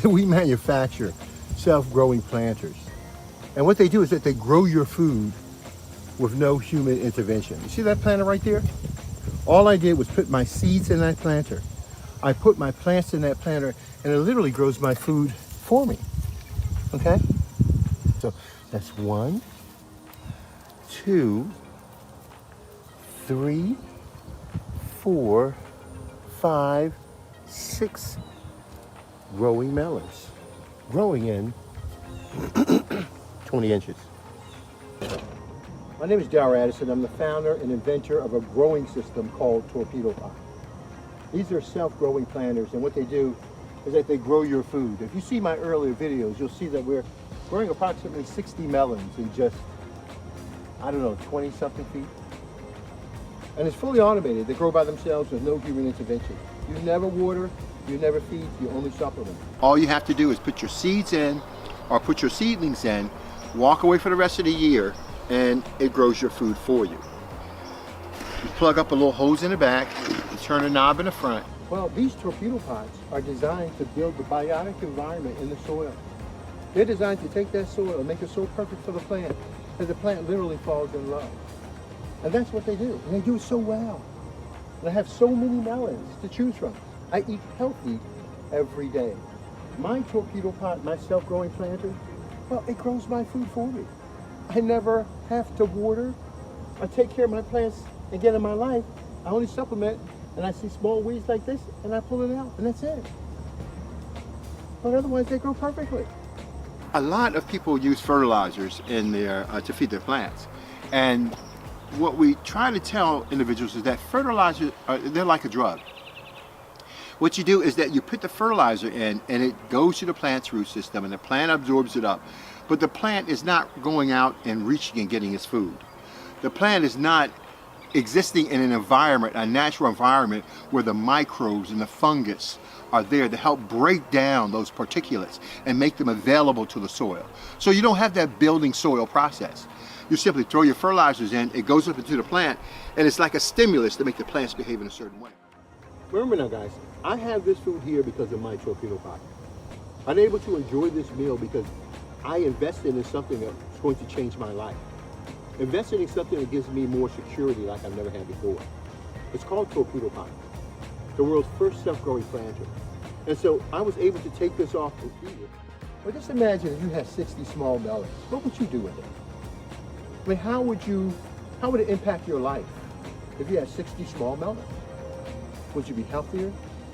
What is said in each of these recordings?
We manufacture self-growing planters. And what they do is that they grow your food with no human intervention. You see that planter right there? All I did was put my seeds in that planter. I put my plants in that planter, and it literally grows my food for me. Okay? So that's 1, 2, 3, 4, 5, 6 growing melons. Growing in 20 inches. My name is Darrell Addison. I'm the founder and inventor of a growing system called Torpedopot. These are self-growing planters, and what they do is that they grow your food. If you see my earlier videos, you'll see that we're growing approximately 60 melons in just, I don't know, 20-something feet. And it's fully automated. They grow by themselves with no human intervention. You never water, you never feed, you only supplement. All you have to do is put your seeds in or put your seedlings in, walk away for the rest of the year, and it grows your food for you. You plug up a little hose in the back, you turn a knob in the front. Well, these Torpedopots are designed to build the biotic environment in the soil. They're designed to take that soil and make it so perfect for the plant that the plant literally falls in love. And that's what they do, and they do it so well. And I have so many melons to choose from. I eat healthy every day. My Torpedopot, my self-growing planter, well, it grows my food for me. I never have to water. I take care of my plants again in my life. I only supplement, and I see small weeds like this, and I pull it out, and that's it. But otherwise, they grow perfectly. A lot of people use fertilizers in their to feed their plants, and what we try to tell individuals is that fertilizers they're like a drug. What you do is that you put the fertilizer in, and it goes to the plant's root system, and the plant absorbs it up. But the plant is not going out and reaching and getting its food. The plant is not existing in an environment, a natural environment, where the microbes and the fungus are there to help break down those particulates and make them available to the soil. So you don't have that building soil process. You simply throw your fertilizers in, it goes up into the plant, and it's like a stimulus to make the plants behave in a certain way. Remember now, guys, I have this food here because of my Torpedopot. I'm able to enjoy this meal because I invested in something that's going to change my life. Invested in something that gives me more security like I've never had before. It's called Torpedopot, the world's first self-growing planter. And so I was able to take this off and feed it. Well, just imagine if you had 60 small melons. What would you do with it? I mean, how would it impact your life if you had 60 small melons? Would you be healthier,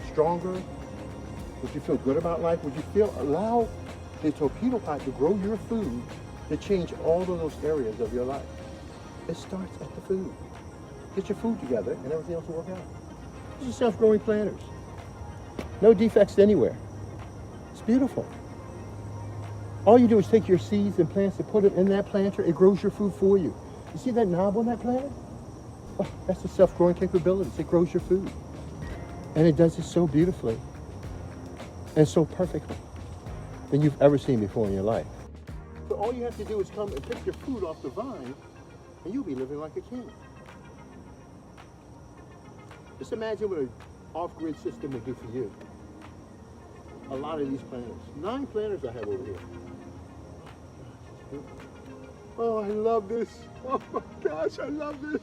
stronger? Would you feel good about life? Would you allow the Torpedopot to grow your food to change all of those areas of your life? It starts at the food. Get your food together and everything else will work out. These are self-growing planters. No defects anywhere. It's beautiful. All you do is take your seeds and plants and put them in that planter. It grows your food for you. You see that knob on that planter? Oh, that's the self-growing capabilities. It grows your food. And it does it so beautifully and so perfectly than you've ever seen before in your life. So all you have to do is come and pick your food off the vine, and you'll be living like a king. Just imagine what an off-grid system will do for you. A lot of these planters. 9 planters I have over here. Oh, I love this. Oh my gosh, I love this.